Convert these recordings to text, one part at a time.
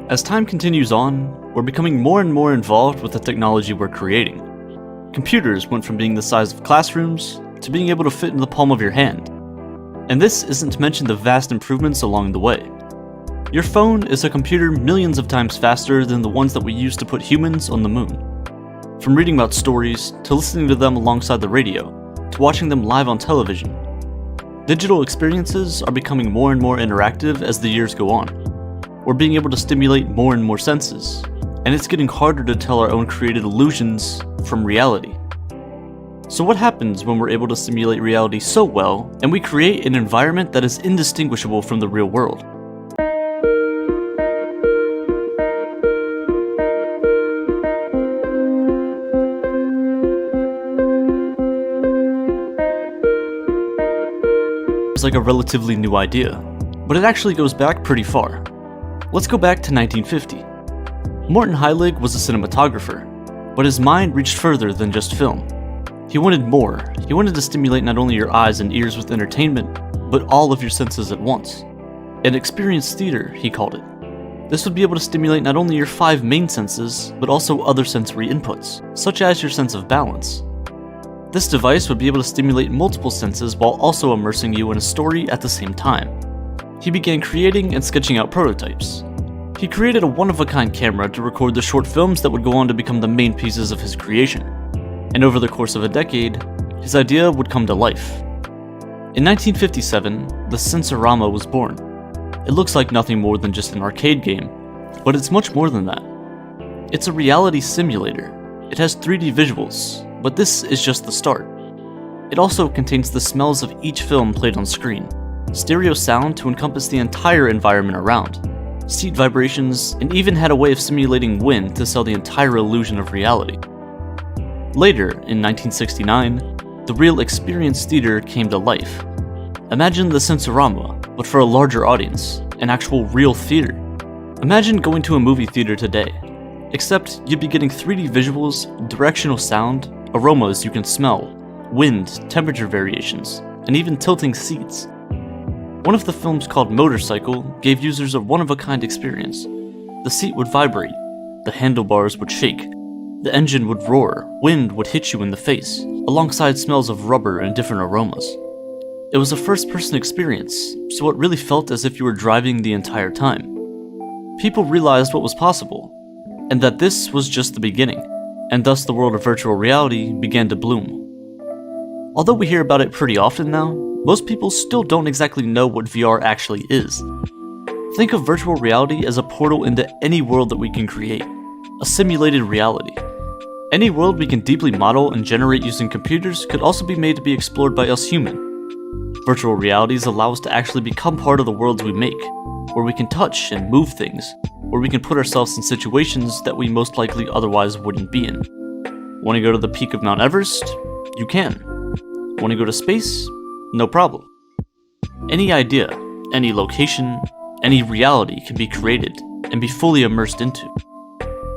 As time continues on, we're becoming more and more involved with the technology we're creating. Computers went from being the size of classrooms to being able to fit in the palm of your hand. And this isn't to mention the vast improvements along the way. Your phone is a computer millions of times faster than the ones that we used to put humans on the moon. From reading about stories, to listening to them alongside the radio, to watching them live on television. Digital experiences are becoming more and more interactive as the years go on. We're being able to stimulate more and more senses, and it's getting harder to tell our own created illusions from reality. So what happens when we're able to simulate reality so well, and we create an environment that is indistinguishable from the real world? It's like a relatively new idea, but it actually goes back pretty far. Let's go back to 1950. Morton Heilig was a cinematographer, but his mind reached further than just film. He wanted more. He wanted to stimulate not only your eyes and ears with entertainment, but all of your senses at once. An experienced theater, he called it. This would be able to stimulate not only your 5 main senses, but also other sensory inputs, such as your sense of balance. This device would be able to stimulate multiple senses while also immersing you in a story at the same time. He began creating and sketching out prototypes. He created a one-of-a-kind camera to record the short films that would go on to become the main pieces of his creation. And over the course of a decade, his idea would come to life. In 1957, the Sensorama was born. It looks like nothing more than just an arcade game, but it's much more than that. It's a reality simulator. It has 3D visuals, but this is just the start. It also contains the smells of each film played on screen, stereo sound to encompass the entire environment around, seat vibrations, and even had a way of simulating wind to sell the entire illusion of reality. Later, in 1969, the real experience theater came to life. Imagine the Sensorama, but for a larger audience, an actual real theater. Imagine going to a movie theater today, except you'd be getting 3D visuals, directional sound, aromas you can smell, wind, temperature variations, and even tilting seats. One of the films, called Motorcycle, gave users a one-of-a-kind experience. The seat would vibrate, the handlebars would shake, the engine would roar, wind would hit you in the face, alongside smells of rubber and different aromas. It was a first-person experience, so it really felt as if you were driving the entire time. People realized what was possible, and that this was just the beginning, and thus the world of virtual reality began to bloom. Although we hear about it pretty often now, most people still don't exactly know what VR actually is. Think of virtual reality as a portal into any world that we can create, a simulated reality. Any world we can deeply model and generate using computers could also be made to be explored by us humans. Virtual realities allow us to actually become part of the worlds we make, where we can touch and move things, where we can put ourselves in situations that we most likely otherwise wouldn't be in. Want to go to the peak of Mount Everest? You can. Want to go to space? No problem. Any idea, any location, any reality can be created and be fully immersed into.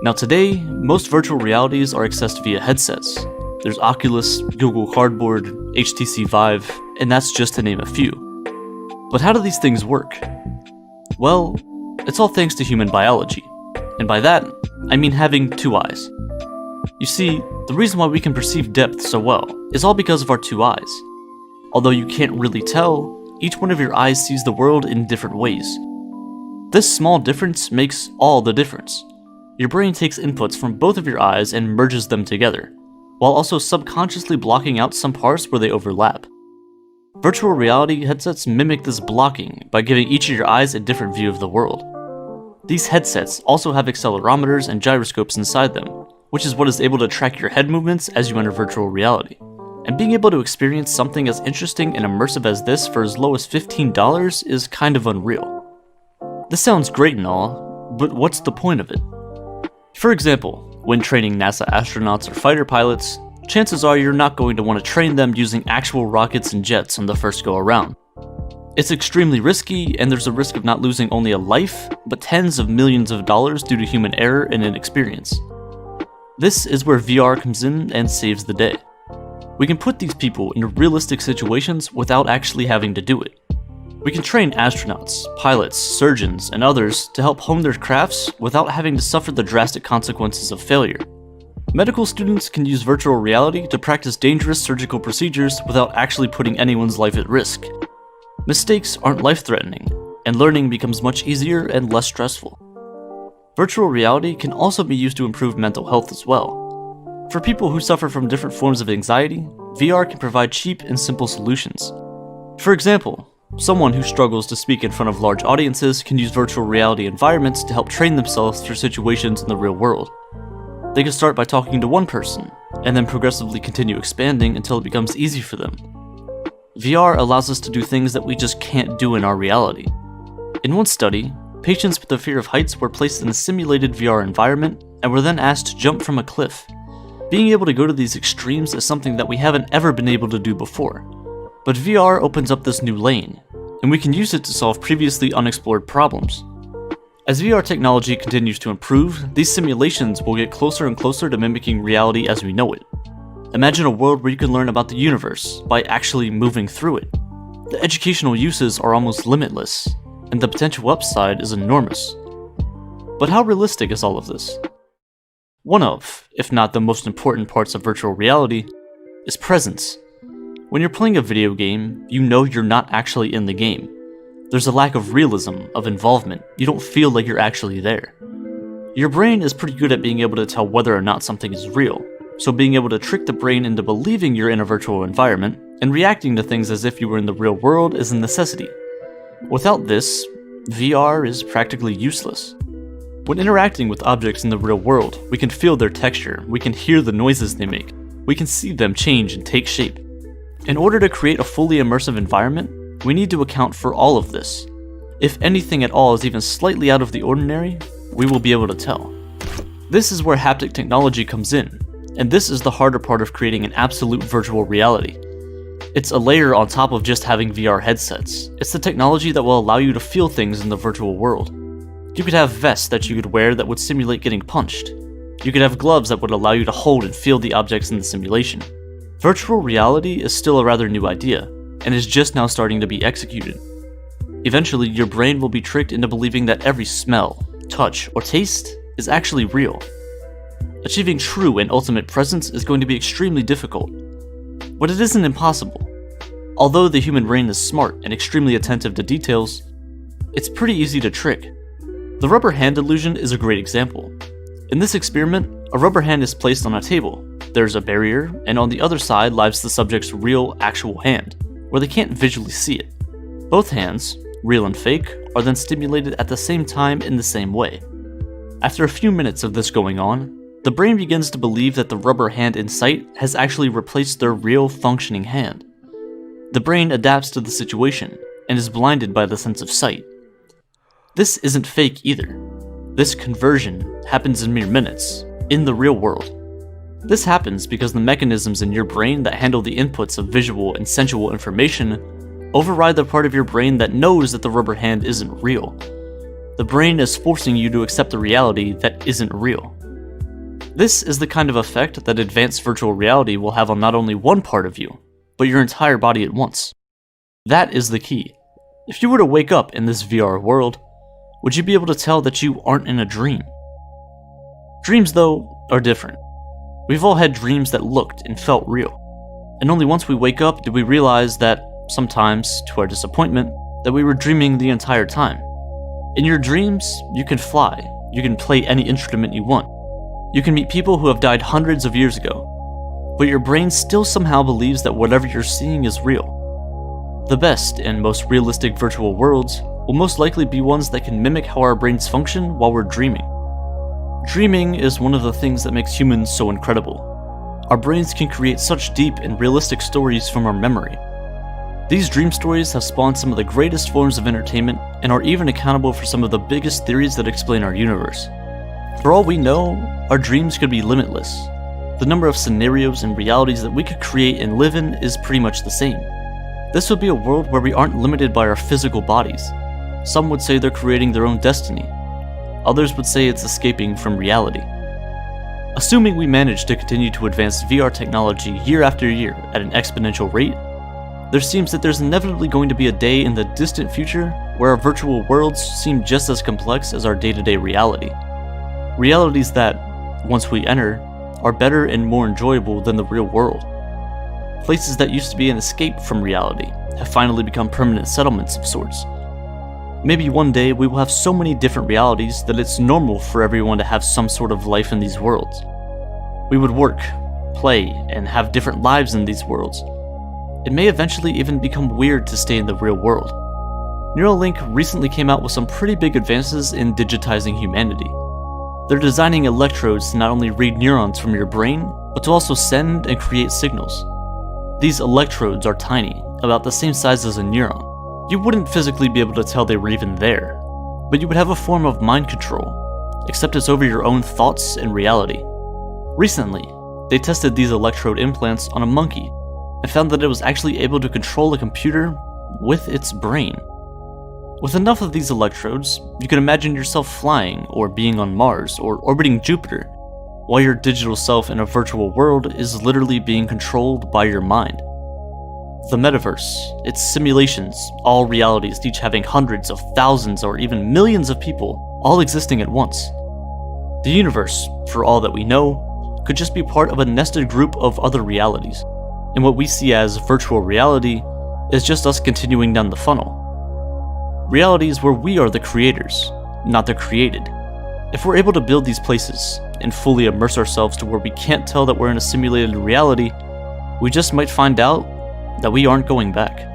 Now today, most virtual realities are accessed via headsets. There's Oculus, Google Cardboard, HTC Vive, and that's just to name a few. But how do these things work? Well, it's all thanks to human biology. And by that, I mean having 2 eyes. You see, the reason why we can perceive depth so well is all because of our 2 eyes. Although you can't really tell, each one of your eyes sees the world in different ways. This small difference makes all the difference. Your brain takes inputs from both of your eyes and merges them together, while also subconsciously blocking out some parts where they overlap. Virtual reality headsets mimic this blocking by giving each of your eyes a different view of the world. These headsets also have accelerometers and gyroscopes inside them, which is what is able to track your head movements as you enter virtual reality. And being able to experience something as interesting and immersive as this for as low as $15 is kind of unreal. This sounds great and all, but what's the point of it? For example, when training NASA astronauts or fighter pilots, chances are you're not going to want to train them using actual rockets and jets on the first go around. It's extremely risky, and there's a risk of not losing only a life, but tens of millions of dollars due to human error and inexperience. This is where VR comes in and saves the day. We can put these people into realistic situations without actually having to do it. We can train astronauts, pilots, surgeons, and others to help hone their crafts without having to suffer the drastic consequences of failure. Medical students can use virtual reality to practice dangerous surgical procedures without actually putting anyone's life at risk. Mistakes aren't life-threatening, and learning becomes much easier and less stressful. Virtual reality can also be used to improve mental health as well. For people who suffer from different forms of anxiety, VR can provide cheap and simple solutions. For example, someone who struggles to speak in front of large audiences can use virtual reality environments to help train themselves for situations in the real world. They can start by talking to one person, and then progressively continue expanding until it becomes easy for them. VR allows us to do things that we just can't do in our reality. In one study, patients with a fear of heights were placed in a simulated VR environment and were then asked to jump from a cliff. Being able to go to these extremes is something that we haven't ever been able to do before. But VR opens up this new lane, and we can use it to solve previously unexplored problems. As VR technology continues to improve, these simulations will get closer and closer to mimicking reality as we know it. Imagine a world where you can learn about the universe by actually moving through it. The educational uses are almost limitless, and the potential upside is enormous. But how realistic is all of this? One of, if not the most important parts of virtual reality, is presence. When you're playing a video game, you know you're not actually in the game. There's a lack of realism, of involvement. You don't feel like you're actually there. Your brain is pretty good at being able to tell whether or not something is real, so being able to trick the brain into believing you're in a virtual environment and reacting to things as if you were in the real world is a necessity. Without this, VR is practically useless. When interacting with objects in the real world, we can feel their texture, we can hear the noises they make, we can see them change and take shape. In order to create a fully immersive environment, we need to account for all of this. If anything at all is even slightly out of the ordinary, we will be able to tell. This is where haptic technology comes in, and this is the harder part of creating an absolute virtual reality. It's a layer on top of just having VR headsets. It's the technology that will allow you to feel things in the virtual world. You could have vests that you could wear that would simulate getting punched. You could have gloves that would allow you to hold and feel the objects in the simulation. Virtual reality is still a rather new idea, and is just now starting to be executed. Eventually, your brain will be tricked into believing that every smell, touch, or taste is actually real. Achieving true and ultimate presence is going to be extremely difficult, but it isn't impossible. Although the human brain is smart and extremely attentive to details, it's pretty easy to trick. The rubber hand illusion is a great example. In this experiment, a rubber hand is placed on a table. There's a barrier, and on the other side lies the subject's real, actual hand, where they can't visually see it. Both hands, real and fake, are then stimulated at the same time in the same way. After a few minutes of this going on, the brain begins to believe that the rubber hand in sight has actually replaced their real, functioning hand. The brain adapts to the situation, and is blinded by the sense of sight. This isn't fake either. This conversion happens in mere minutes, in the real world. This happens because the mechanisms in your brain that handle the inputs of visual and sensual information override the part of your brain that knows that the rubber hand isn't real. The brain is forcing you to accept a reality that isn't real. This is the kind of effect that advanced virtual reality will have on not only one part of you, but your entire body at once. That is the key. If you were to wake up in this VR world, would you be able to tell that you aren't in a dream? Dreams, though, are different. We've all had dreams that looked and felt real, and only once we wake up do we realize that, sometimes, to our disappointment, that we were dreaming the entire time. In your dreams, you can fly, you can play any instrument you want, you can meet people who have died hundreds of years ago, but your brain still somehow believes that whatever you're seeing is real. The best and most realistic virtual worlds will most likely be ones that can mimic how our brains function while we're dreaming. Dreaming is one of the things that makes humans so incredible. Our brains can create such deep and realistic stories from our memory. These dream stories have spawned some of the greatest forms of entertainment and are even accountable for some of the biggest theories that explain our universe. For all we know, our dreams could be limitless. The number of scenarios and realities that we could create and live in is pretty much the same. This would be a world where we aren't limited by our physical bodies. Some would say they're creating their own destiny. Others would say it's escaping from reality. Assuming we manage to continue to advance VR technology year after year at an exponential rate, there seems that there's inevitably going to be a day in the distant future where our virtual worlds seem just as complex as our day-to-day reality. Realities that, once we enter, are better and more enjoyable than the real world. Places that used to be an escape from reality have finally become permanent settlements of sorts. Maybe one day we will have so many different realities that it's normal for everyone to have some sort of life in these worlds. We would work, play, and have different lives in these worlds. It may eventually even become weird to stay in the real world. Neuralink recently came out with some pretty big advances in digitizing humanity. They're designing electrodes to not only read neurons from your brain, but to also send and create signals. These electrodes are tiny, about the same size as a neuron. You wouldn't physically be able to tell they were even there, but you would have a form of mind control, except it's over your own thoughts and reality. Recently, they tested these electrode implants on a monkey and found that it was actually able to control a computer with its brain. With enough of these electrodes, you can imagine yourself flying or being on Mars or orbiting Jupiter, while your digital self in a virtual world is literally being controlled by your mind. The metaverse, its simulations, all realities, each having hundreds of thousands or even millions of people, all existing at once. The universe, for all that we know, could just be part of a nested group of other realities, and what we see as virtual reality is just us continuing down the funnel. Reality is where we are the creators, not the created. If we're able to build these places and fully immerse ourselves to where we can't tell that we're in a simulated reality, we just might find out that we aren't going back.